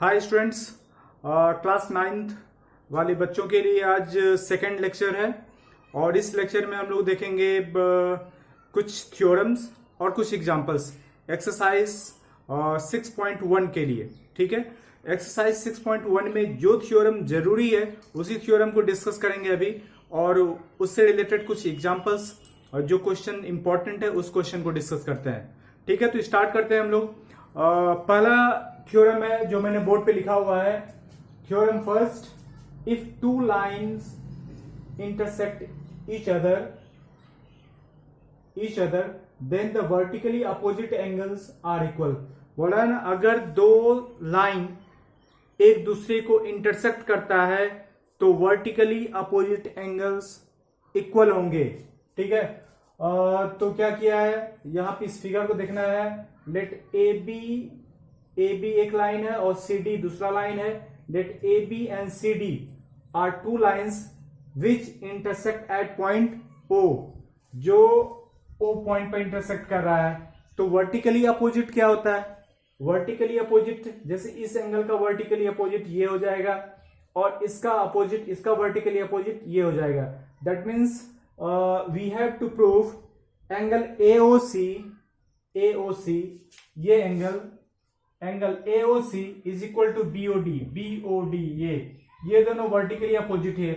Hi students, class ninth वाले बच्चों के लिए आज सेकंड लेक्चर है और इस लेक्चर में हम लोग देखेंगे कुछ थ्योरम्स और कुछ एग्जांपल्स एक्सरसाइज 6.1 के लिए। ठीक है, एक्सरसाइज 6.1 में जो थ्योरम जरूरी है उसी थ्योरम को डिस्कस करेंगे अभी, और उससे रिलेटेड कुछ एग्जांपल्स और जो क्वेश्चन इंपॉर्टेंट है उस क्वेश्चन को डिस्कस करते हैं। ठीक है, तो स्टार्ट करते हैं हम लोग। पहला थ्योरम है जो मैंने बोर्ड पे लिखा हुआ है। Theorem first, if two lines intersect each other then the vertically opposite angles are equal. बोला ना, अगर दो लाइन एक दूसरे को इंटरसेक्ट करता है तो वर्टिकली अपोजिट एंगल्स इक्वल होंगे। ठीक है, तो क्या किया है, यहां पे इस फिगर को देखना है। लेट ए बी एक लाइन है और सी डी दूसरा लाइन है। Let A B and C D are two lines which intersect at point O, जो ओ पॉइंट पर इंटरसेक्ट कर रहा है। तो वर्टिकली अपोजिट क्या होता है? वर्टिकली अपोजिट जैसे इस एंगल का वर्टिकली अपोजिट ये हो जाएगा और इसका अपोजिट, इसका वर्टिकली अपोजिट ये हो जाएगा। That means we have to prove angle AOC, ये angle AOC is equal to BOD, ये दोनों वर्टिकली अपोजिट है।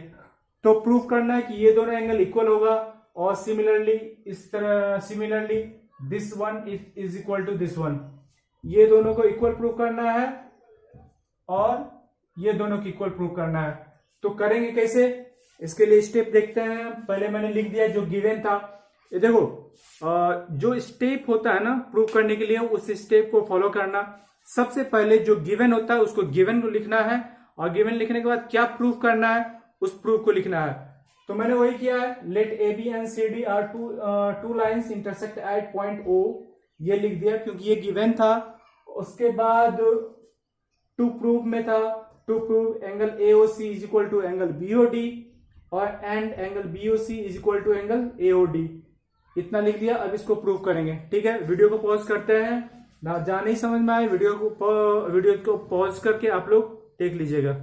तो प्रूफ करना है कि ये दोनों एंगल इक्वल होगा, और सिमिलरली इस तरह similarly this one is equal to this one, ये दोनों को इक्वल प्रूफ करना है और ये दोनों को इक्वल प्रूफ करना है। तो करेंगे कैसे, इसके लिए स्टेप देखते हैं। पहले मैंने लिख दिया जो गिवन था। ये देखो, जो स्टेप होता है ना प्रूफ करने के लिए, उस स्टेप को फॉलो करना। सबसे पहले जो गिवन होता है उसको गिवन को लिखना है, और गिवन लिखने के बाद क्या प्रूफ करना है उस प्रूफ को लिखना है। तो मैंने वही किया है। Let A B and C D are two lines intersect at point O, ये लिख दिया क्योंकि ये गिवन था। उसके बाद टू प्रूफ में था, to prove angle AOC is equal to angle BOD और and angle BOC is equal to angle AOD, इतना लिख दिया। अब इसको प्रूव करेंगे। ठीक है, वीडियो को पॉज करते हैं ना, जहां नहीं समझ में आए वीडियो को पॉज करके आप लोग देख लीजिएगा।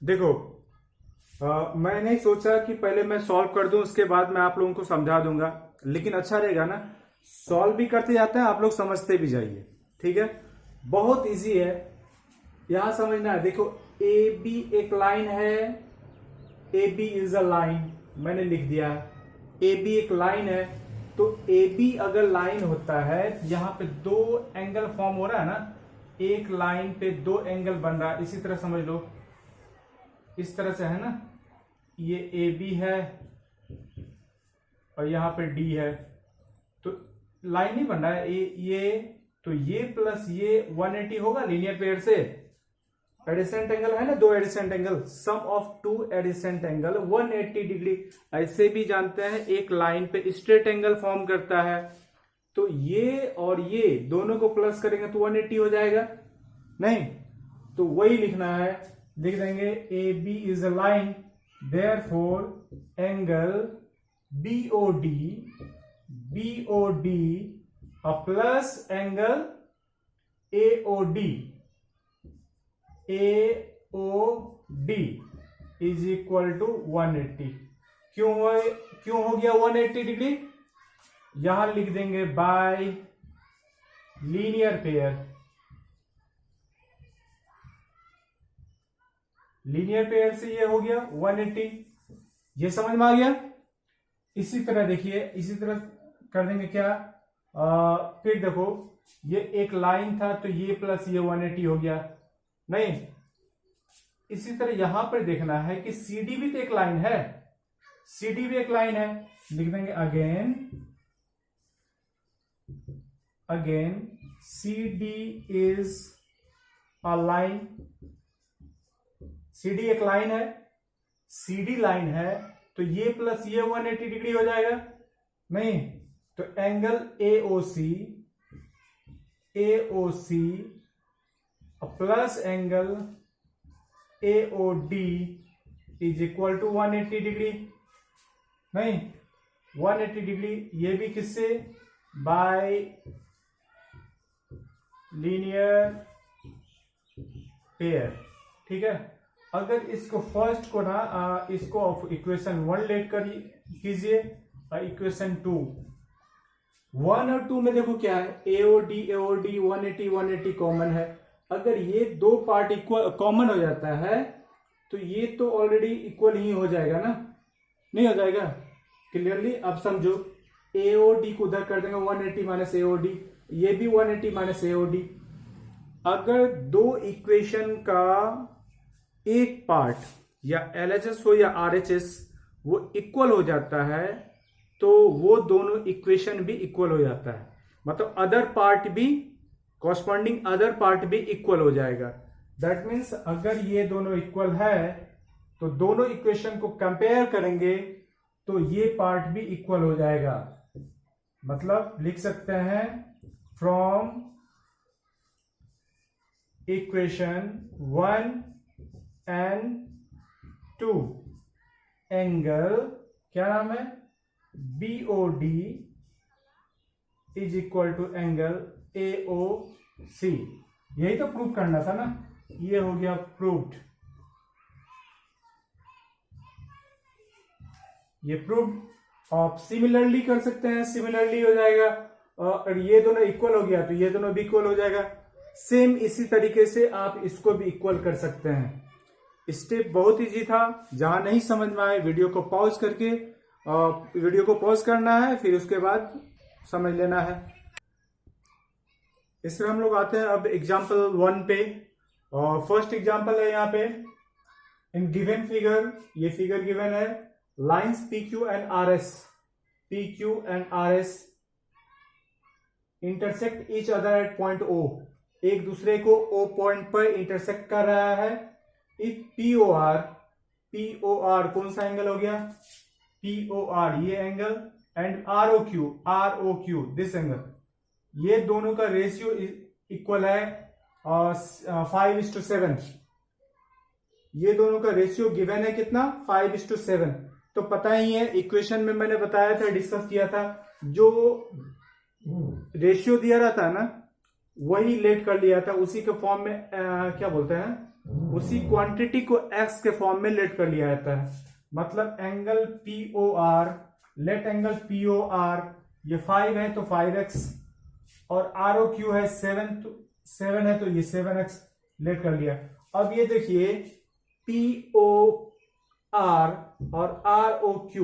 देखो, मैंने सोचा कि पहले मैं सॉल्व कर दूं, उसके बाद मैं आप लोगों को समझा दूंगा, लेकिन अच्छा रहेगा ना, सॉल्व भी करते जाते हैं, आप लोग समझते भी जाइए। ठीक है, बहुत इजी है, यहां समझना है। देखो, ए बी एक लाइन है, A B is a line, मैंने लिख दिया। ए बी एक लाइन है, तो ए बी अगर लाइन होता है, यहां पे दो एंगल फॉर्म हो रहा है ना, एक लाइन पे दो एंगल बन रहा है। इसी तरह समझ लो, इस तरह से है ना, ये ए बी है और यहां पे डी है, तो लाइन नहीं बन रहा है ये तो ये प्लस ये 180 होगा लीनियर पेयर से। एडिसेंट एंगल है ना, दो adjacent angle, sum of two adjacent angle 180 degree. ऐसे भी जानते हैं एक लाइन पे स्ट्रेट एंगल फॉर्म करता है, तो ये और ये दोनों को प्लस करेंगे तो 180 हो जाएगा। नहीं तो वही लिखना है, लिख देंगे A B is a line, therefore angle BOD plus angle AOD is equal to 180। क्यों हो गया 180 डिग्री? यहां लिख देंगे by linear pair. Linear pair से ये हो गया 180, ये समझ में आ गया। इसी तरह देखिए, इसी तरह कर देंगे क्या, फिर देखो, ये एक लाइन था तो ये प्लस ये 180 हो गया। नहीं, इसी तरह यहां पर देखना है कि CD भी तो एक लाइन है, CD भी एक लाइन है। लिख देंगे again CD is a line, CD एक लाइन है, CD लाइन है, तो ये प्लस ये 180 डिग्री हो जाएगा। नहीं तो angle AOC plus angle AOD is equal to 180 degree. नहीं, 180 डिग्री ये भी किससे, बाय लीनियर पेयर, ठीक है। अगर इसको फर्स्ट को ना इसको इक्वेशन 1 लेट कर कीजिए और इक्वेशन 2, 1 और 2 में देखो क्या है, AOD 180 180 कॉमन है। अगर ये दो पार्ट इक्वल कॉमन हो जाता है तो ये तो ऑलरेडी इक्वल ही हो जाएगा ना, नहीं हो जाएगा? क्लियरली अब समझो, AOD को उधर कर देंगे 180 माइनस AOD, ये भी 180 माइनस AOD। अगर दो इक्वेशन का एक पार्ट या LHS हो या RHS वो इक्वल हो जाता है तो वो दोनों इक्वेशन भी इक्वल हो जाता है, मतलब अदर पार्ट भी कॉरस्पॉन्डिंग अदर पार्ट भी इक्वल हो जाएगा। दैट मीन्स अगर ये दोनों इक्वल है तो दोनों इक्वेशन को कंपेयर करेंगे तो ये पार्ट भी इक्वल हो जाएगा। मतलब लिख सकते हैं फ्रॉम इक्वेशन 1 एंड 2 एंगल क्या नाम है, BOD is equal to angle AOC। यही तो प्रूव करना था ना, ये हो गया प्रूव्ड, ये प्रूव्ड। आप सिमिलरली कर सकते हैं, सिमिलरली हो जाएगा, और ये दोनों इक्वल हो गया तो ये दोनों भी इक्वल हो जाएगा। सेम इसी तरीके से आप इसको भी इक्वल कर सकते हैं। स्टेप बहुत इजी था, जहां नहीं समझ में आए वीडियो को पॉज करके वीडियो को पॉज करना है, फिर उसके बाद समझ लेना है। इसमें हम लोग आते हैं अब एग्जाम्पल 1 पे। फर्स्ट एग्जाम्पल है यहाँ पे, इन गिवन फिगर, ये फिगर गिवन है, lines PQ and RS intersect each other at point O, एक दूसरे को O पॉइंट पर इंटरसेक्ट कर रहा है। इफ POR कौन सा एंगल हो गया, POR ये angle, and ROQ this angle, ये दोनों का रेशियो इक्वल है 5:7। ये दोनों का रेशियो गिवन है कितना, 5:7। तो पता ही है, इक्वेशन में मैंने बताया था, डिस्कस किया था, जो रेशियो दिया रहता है ना वही लेट कर लिया था, उसी के फॉर्म में क्या बोलते हैं, उसी क्वांटिटी को x के फॉर्म में लेट कर लिया जाता है। मतलब angle POR, let angle POR ये 5 है तो 5x, और ROQ है 7 है तो ये 7x लेट कर लिया। अब ये देखिए POR और ROQ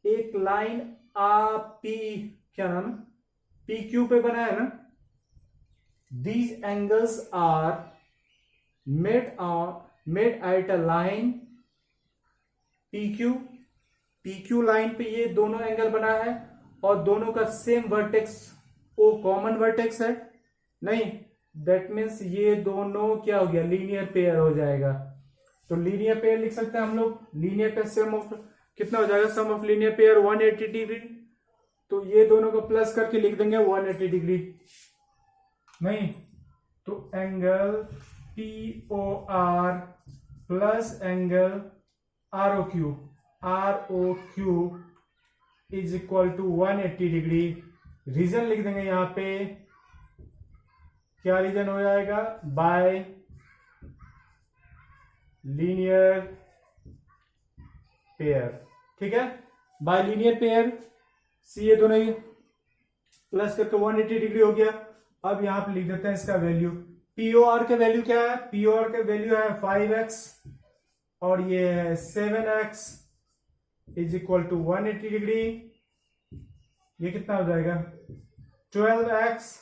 एक लाइन क्या नाम है, PQ पे बना है ना। These angles are made at a line PQ line पे ये दोनों एंगल बना है, और दोनों का same vertex O common vertex है नहीं, दैट मीन्स ये दोनों क्या हो गया, लीनियर पेयर हो जाएगा। तो लीनियर पेयर लिख सकते हैं हम लोग, लीनियर पेयर सम ऑफ कितना हो जाएगा, सम ऑफ लीनियर पेयर 180 डिग्री, तो ये दोनों को प्लस करके लिख देंगे 180 डिग्री नहीं, तो angle POR plus angle ROQ is equal to 180 degree. Reason लिख देंगे यहां पे, क्या रीजन हो जाएगा, बाय लीनियर पेयर, ठीक है, बाय लीनियर पेयर। ये दोनों ही प्लस करके 180 डिग्री हो गया। अब यहां पे लिख देते हैं इसका वैल्यू, POR का वैल्यू क्या है, POR का वैल्यू है 5x और ये है 7x is equal to 180 degree. ये कितना हो जाएगा, 12x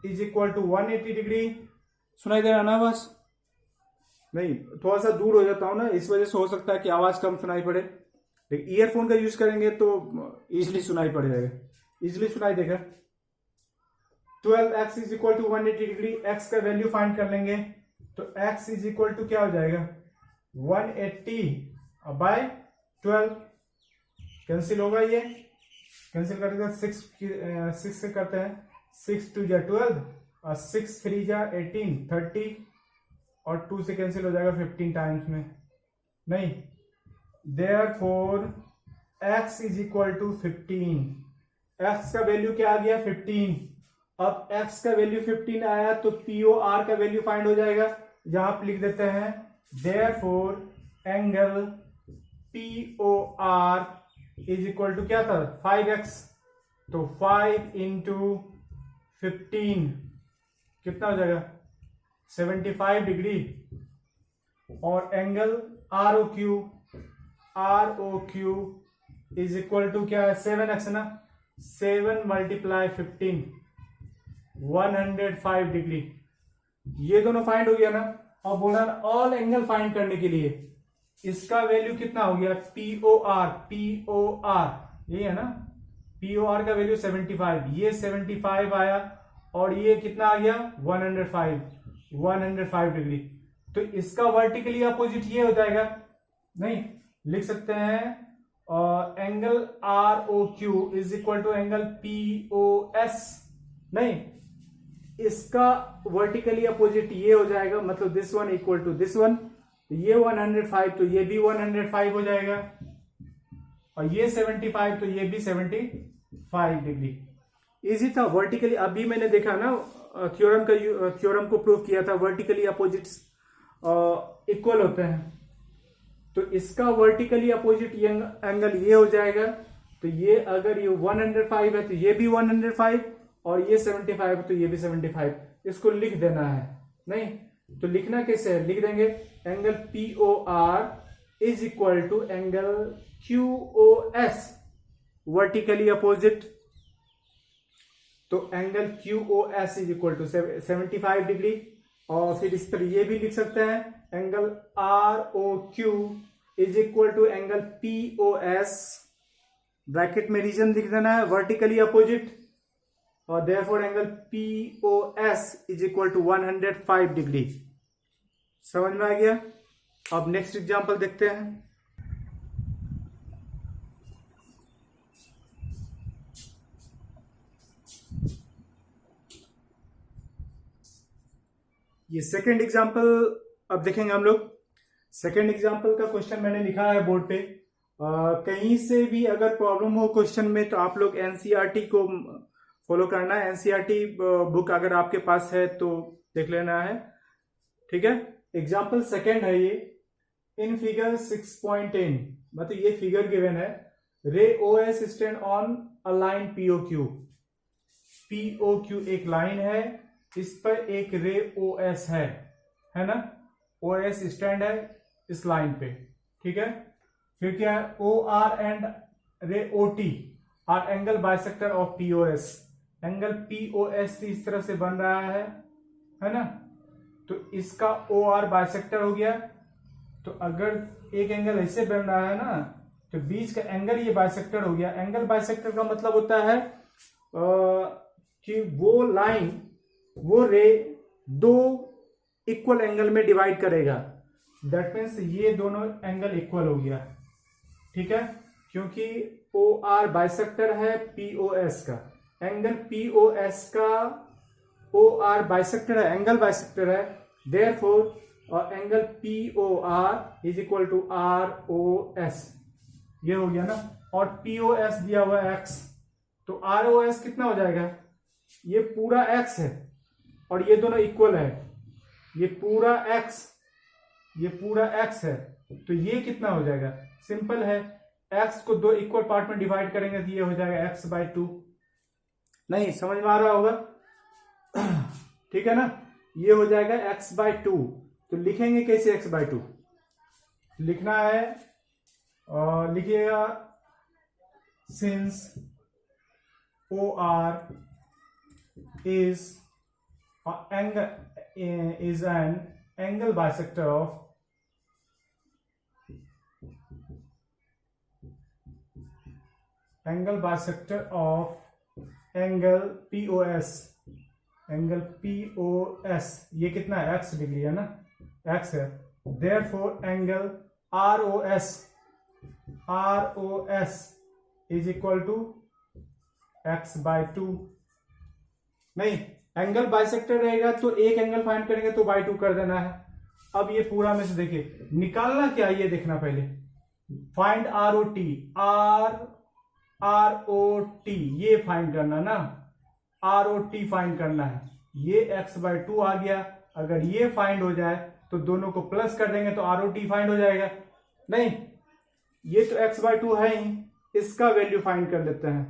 is equal to 180 degree. सुनाई दे रहा ना, बस नहीं, थोड़ा सा दूर हो जाता हूं ना, इस वजह से हो सकता है कि आवाज कम सुनाई पड़े, लेकिन ईयरफोन का यूज करेंगे तो इजिली सुनाई पड़ जाएगा, इजिली सुनाई देगा। 12x is equal to 180 degree, x का वैल्यू फाइंड कर लेंगे, तो x इज इक्वल टू क्या हो जाएगा, 180 बाय 12, कैंसिल होगा, ये कैंसिल करके 6 से करते हैं, 6 2 जा 12 और 6 3 जा 18 30 और 2 से कैंसिल हो जाएगा 15 टाइम्स में नहीं, therefore x is equal to 15। x का वैल्यू क्या आ गया, 15। अब x का वैल्यू 15 आया तो POR का वैल्यू फाइंड हो जाएगा, यहां पे लिख देते हैं therefore angle POR is equal to क्या था 5x, तो 5 इंटू 15 कितना हो जाएगा 75 डिग्री, और angle ROQ is equal to क्या है 7x ना, 7 मल्टीप्लाई 15 105 डिग्री। ये दोनों फाइंड हो गया ना। और बोला ऑल एंगल फाइंड करने के लिए इसका वैल्यू कितना हो गया POR ये है ना, POR का वैल्यू 75, ये 75 आया और ये कितना आ गया 105 डिग्री। तो इसका वर्टिकली अपोजिट ये हो जाएगा, नहीं लिख सकते हैं angle ROQ is equal to angle POS, नहीं इसका वर्टिकली अपोजिट ये हो जाएगा, मतलब this one equal to this one, तो ये 105 तो ये भी 105 हो जाएगा, और ये 75 तो ये भी 75 डिग्री। इजी था वर्टिकली। अभी मैंने देखा ना थ्योरम को प्रूव किया था वर्टिकली अपोजिट्स इक्वल होते हैं, तो इसका वर्टिकली अपोजिट एंगल ये हो जाएगा, तो ये अगर ये 105 है तो ये भी 105, और ये 75 है तो ये भी 75। इसको लिख देना है, नहीं तो लिखना कैसे है, लिख देंगे angle POR is equal to angle QOS vertically opposite, तो angle QOS is equal to 75 degree. और फिर इस तरह ये भी लिख सकते हैं angle ROQ is equal to angle POS, bracket में रीजन लिख देना है वर्टिकली अपोजिट, और therefore angle POS is equal to 105 degree. समझ में आ गया। अब नेक्स्ट एग्जांपल देखते हैं। ये सेकंड एग्जांपल अब देखेंगे हम लोग। सेकंड एग्जांपल का क्वेश्चन मैंने लिखा है बोर्ड पे। कहीं से भी अगर प्रॉब्लम हो क्वेश्चन में तो आप लोग एनसीईआरटी को फॉलो करना है। एनसीईआरटी बुक अगर आपके पास है तो देख लेना है, ठीक है। एग्जांपल सेकंड है ये। इन फिगर 6.10 मतलब ये फिगर गिवन है, रे OS stand on a line POQ। POQ एक लाइन है, इस पर एक रे OS है ना, OS स्टैंड है इस लाइन पे, ठीक है। फिर क्या है, OR एंड रे OT R angle bisector of POS। Angle POS इस तरह से बन रहा है ना, तो इसका OR बाइसेक्टर हो गया। तो अगर एक एंगल ऐसे बन रहा है ना, तो बीच का एंगल ये बाइसेक्टर हो गया। एंगल बाइसेक्टर का मतलब होता है कि वो लाइन वो रे दो इक्वल एंगल में डिवाइड करेगा। दैट मीन्स ये दोनों एंगल इक्वल हो गया, ठीक है, क्योंकि OR बाइसेक्टर है POS का। एंगल POS का OR बाइसेक्टर है, एंगल बाइसेक्टर है, देयरफॉर और angle POR is equal to ROS। ये हो गया ना, और POS दिया हुआ है x, तो ROS कितना हो जाएगा, ये पूरा x है और ये दोनों इक्वल है, ये पूरा x है, तो ये कितना हो जाएगा, सिंपल है, x को दो इक्वल पार्ट में डिवाइड करेंगे तो ये हो जाएगा x/2। नहीं समझ में आ रहा होगा, ठीक है ना, ये हो जाएगा x/2। तो लिखेंगे कैसे x/2, लिखना है और लिखिएगा since OR is an angle bisector of angle POS। Angle POS ये कितना है, x डिग्री है ना, x है, therefore angle ROS is equal to x/2। नहीं, एंगल बाइसेक्टर रहेगा तो एक एंगल फाइंड करेंगे तो by2 कर देना है। अब ये पूरा में से देखिए निकालना क्या है, ये देखना पहले, फाइंड ROT ये फाइंड करना ना, ROT फाइंड करना है। ये x/2 आ गया, अगर ये फाइंड हो जाए तो दोनों को प्लस कर देंगे तो ROT फाइंड हो जाएगा। नहीं, ये तो x/2 है ही, इसका वैल्यू फाइंड कर लेते हैं।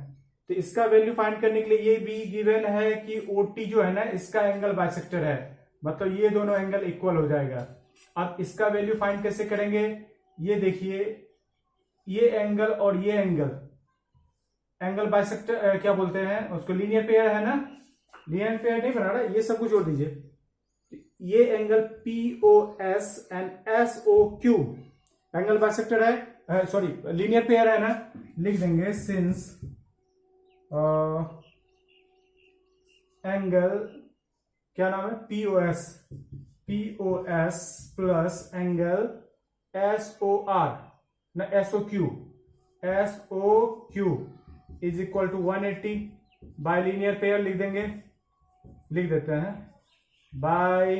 तो इसका वैल्यू फाइंड करने के लिए ये भी गिवन है कि OT जो है ना, इसका एंगल बाइसेक्टर है, मतलब ये दोनों एंगल इक्वल हो जाएगा। अब इसका वैल्यू फाइंड कैसे करेंगे, ये देखिए, ये एंगल और ये एंगल बाइसेक्टर क्या बोलते हैं उसको, लीनियर पेयर है ना, लीनियर पेयर नहीं बना रहा, ये सब कुछ जोड़ दीजिए। ये angle POS and SOQ angle bisector है, सॉरी लीनियर पेयर है ना, लिख देंगे सिंस एंगल क्या नाम है, POS प्लस एंगल SOR ना SOQ is equal to 180 by linear pair लिख देंगे, लिख देते हैं बाय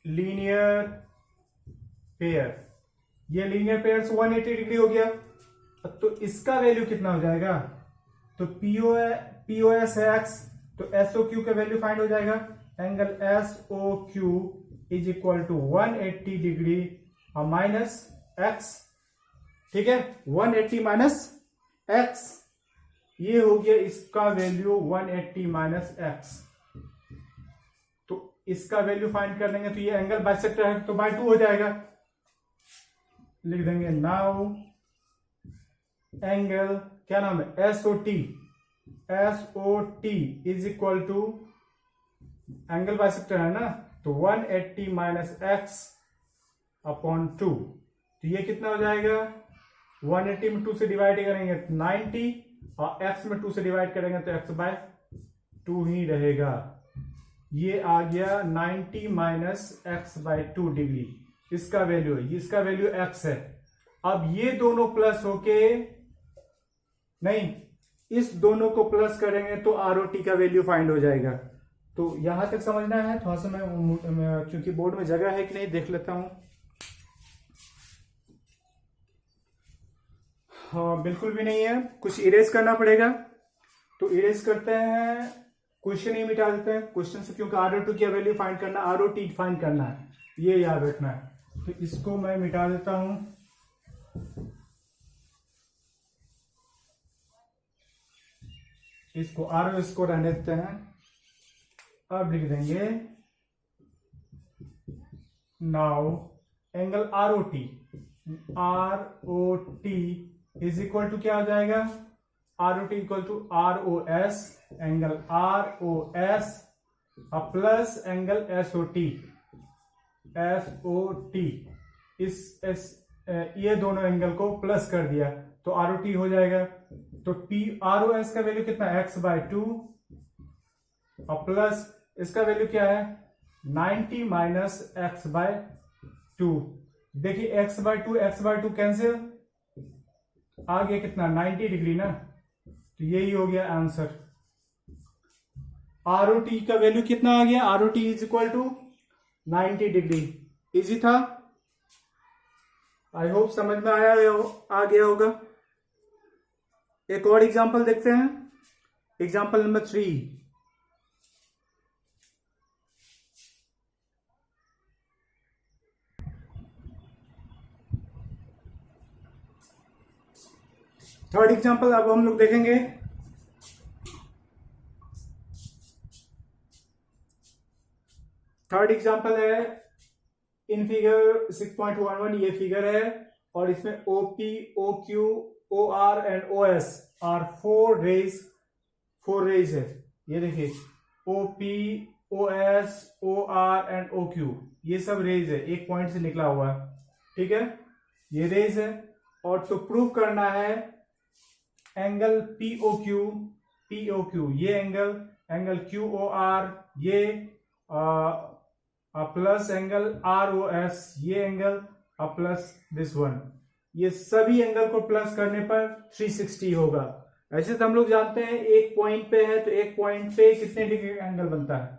लीनियर पेयर। ये लीनियर पेयर से 180 डिग्री हो गया। तो इसका वैल्यू कितना हो जाएगा, तो POS है x, तो SOQ का वैल्यू फाइंड हो जाएगा, angle SOQ is equal to 180 degree और माइनस x, ठीक है, 180 माइनस x, ये हो गया इसका वैल्यू 180 माइनस x। तो इसका वैल्यू फाइंड कर लेंगे, तो ये एंगल बाइसेक्टर है तो बाय 2 हो जाएगा, लिख देंगे नाउ एंगल क्या नाम है SOT is equal to angle bisector है ना, तो 180 माइनस x अपॉन 2, तो ये कितना हो जाएगा, 180 में 2 से डिवाइड करेंगे 90 और x में 2 से डिवाइड करेंगे तो x/2 ही रहेगा। ये आ गया 90 माइनस x/2 डिग्री, इसका वैल्यू है, इसका वैल्यू x है। अब ये दोनों प्लस होके, नहीं, इस दोनों को प्लस करेंगे तो ROT का वैल्यू फाइंड हो जाएगा। तो यहां तक समझना है, थोड़ा सा मैं क्योंकि बोर्ड में जगह है कि नहीं देख लेता हूं। हाँ, बिल्कुल भी नहीं है, कुछ इरेज करना पड़ेगा, तो इरेज करते हैं, क्वेश्चन ही मिटा देते हैं क्वेश्चन से, क्योंकि ROT की वैल्यू फाइंड करना, ROT फाइंड करना है, ये याद रखना है। तो इसको मैं मिटा देता हूं, इसको ROS को रहने देते हैं। अब लिख देंगे now angle ROT is equal to क्या हो जाएगा, ROT equal to ROS, angle ROS plus angle SOT ये दोनों एंगल को प्लस कर दिया तो ROT हो जाएगा। तो ROS का वैल्यू कितना है, x/2 और प्लस इसका वैल्यू क्या है, 90 माइनस x/2। देखिए x/2 कैंसिल, आ गया कितना, 90 डिग्री ना, तो यही हो गया आंसर। ROT का वैल्यू कितना आ गया, ROT is equal to 90 degree. Easy था, आई होप समझ में आ गया होगा। एक और एग्जांपल देखते हैं, एग्जांपल नंबर 3। थर्ड एग्जांपल अब हम लोग देखेंगे। थर्ड एग्जांपल है इन फिगर 6.11, ये फिगर है और इसमें OP, OQ, OR and OS are 4 rays है। ये देखिए OP, OS, OR and OQ, ये सब रेज है, एक पॉइंट से निकला हुआ है, ठीक है, ये रेज है। और तो प्रूव करना है एंगल POQ, ये एंगल QOR, ये प्लस एंगल ROS, ये एंगल प्लस दिस वन, ये सभी एंगल को प्लस करने पर 360 होगा। ऐसे तो हम लोग जानते हैं एक पॉइंट पे है तो एक पॉइंट पे कितने डिग्री का एंगल बनता है,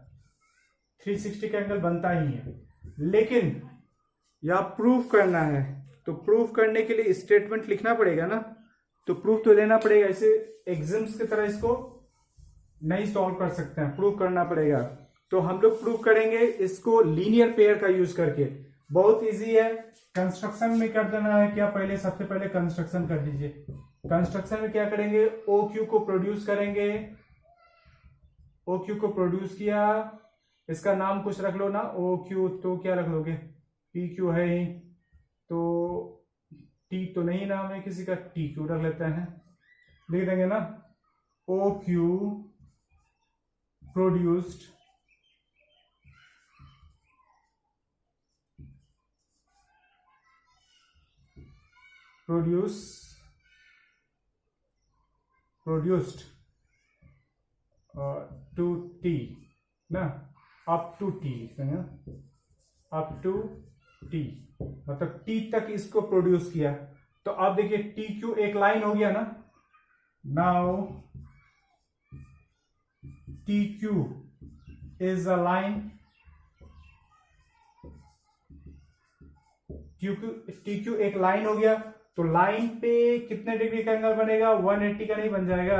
360 का एंगल बनता ही है। लेकिन यह प्रूफ करना है, तो प्रूफ करने के लिए स्टेटमेंट लिखना पड़ेगा ना, तो प्रूफ तो देना पड़ेगा। ऐसे एग्जाम्स की तरह इसको नहीं सॉल्व कर सकते हैं, प्रूव करना पड़ेगा। तो हम लोग प्रूव करेंगे इसको लीनियर पेयर का यूज करके। बहुत इजी है। कंस्ट्रक्शन में कर देना है क्या, पहले सबसे पहले कंस्ट्रक्शन कर दीजिए। कंस्ट्रक्शन में क्या करेंगे, ओ क्यू को प्रोड्यूस करेंगे। ओ क्यू को प्रोड्यूस किया, इसका नाम कुछ रख लो ना, ओ क्यू तो क्या रख लोगे, पी क्यू है ही, तो टी तो नहीं नाम है किसी का, टी क्यू रख लेते हैं, लिख देंगे ना, O Q produced to T ना, up to T, up to T मतलब टी तक इसको प्रोड्यूस किया। तो अब देखिए टी क्यू एक लाइन हो गया ना। Now T Q is a line, T Q एक लाइन हो गया। तो लाइन पे कितने डिग्री का एंगल बनेगा, 180 का नहीं बन जाएगा।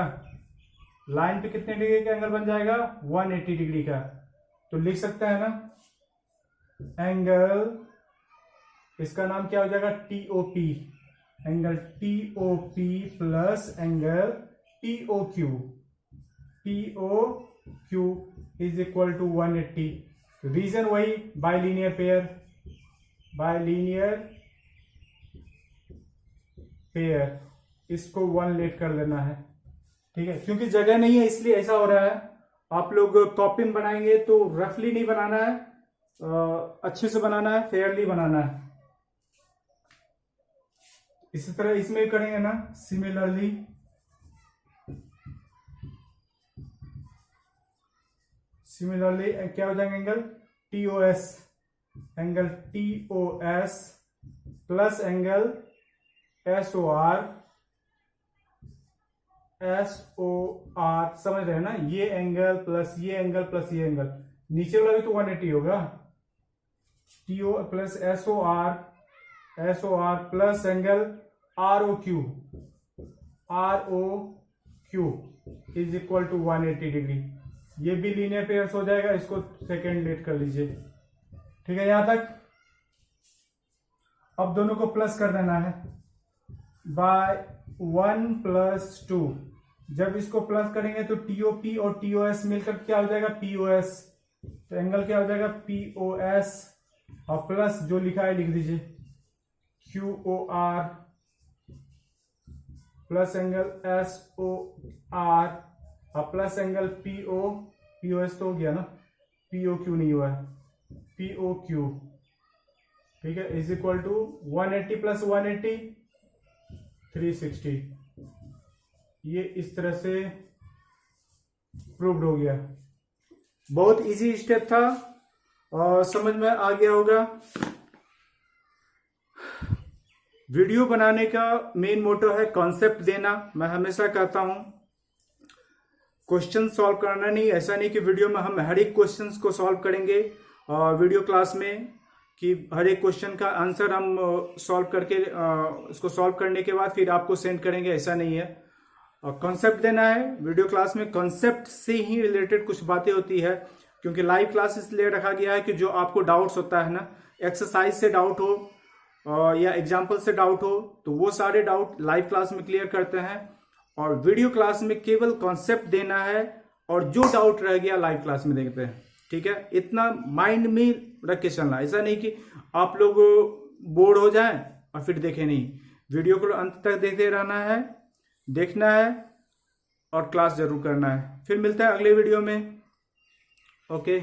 लाइन पे कितने डिग्री का एंगल बन जाएगा, 180 डिग्री का। तो लिख सकते हैं ना, एंगल इसका नाम क्या हो जाएगा, TOP, angle TOP plus angle TOQ, TOQ is equal to 180। Reason वही, बाइलिनियर पेयर, बाइलिनियर पेयर, इसको 1 लेट कर लेना है, ठीक है। क्योंकि जगह नहीं है इसलिए ऐसा हो रहा है। आप लोग कॉपी में बनाएंगे तो रफली नहीं बनाना है, अच्छे से बनाना है, फेयरली बनाना है। इसी तरह इसमें करेंगे ना, सिमिलरली क्या हो जाएगा, angle TOS, angle TOS plus angle SOR, SOR समझ रहे हैं ना, ये एंगल प्लस ये एंगल प्लस ये एंगल, नीचे वाला भी तो 180 होगा। TO plus SOR, SOR plus angle ROQ, ROQ is equal to 180 degree. ये भी लीनियर पेयर्स हो जाएगा, इसको सेकेंड लेट कर लीजिए, ठीक है। यहां तक अब दोनों को प्लस कर देना है बाय 1 + 2। जब इसको प्लस करेंगे तो टीओपी और टीओएस मिलकर क्या हो जाएगा, पीओएस। तो एंगल क्या हो जाएगा, पीओएस, और प्लस जो लिखा है लिख दीजिए, क्यूओआर प्लस एंगल एसओआर और प्लस एंगल पीओएस तो हो गया ना, पीओक्यू नहीं हुआ है, पीओक्यू, ठीक है, इज इक्वल टू 180 + 180 360। ये इस तरह से प्रूव्ड हो गया। बहुत इजी स्टेप था और समझ में आ गया होगा। वीडियो बनाने का मेन मोटो है कॉन्सेप्ट देना। मैं हमेशा कहता हूं क्वेश्चन सॉल्व करना नहीं, ऐसा नहीं कि वीडियो में हम हर एक क्वेश्चन को सॉल्व करेंगे और वीडियो क्लास में कि हर एक क्वेश्चन का आंसर हम सॉल्व करके उसको सॉल्व करने के बाद फिर आपको सेंड करेंगे, ऐसा नहीं है। कॉन्सेप्ट देना है। वीडियो क्लास में कॉन्सेप्ट से ही रिलेटेड कुछ बातें होती है, क्योंकि लाइव क्लास इसलिए रखा गया है कि जो आपको डाउट्स होता है ना, एक्सरसाइज से डाउट हो या एग्जाम्पल से डाउट हो, तो वो सारे डाउट लाइव क्लास में क्लियर करते हैं। और वीडियो क्लास में केवल कॉन्सेप्ट देना है और जो डाउट रह गया लाइव क्लास में देखते हैं, ठीक है। इतना माइंड में रख के चलना, ऐसा नहीं कि आप लोग बोर हो जाएं और फिर देखें नहीं। वीडियो को अंत तक देखते रहना है, देखना है और क्लास जरूर करना है। फिर मिलता है अगले वीडियो में। ओके।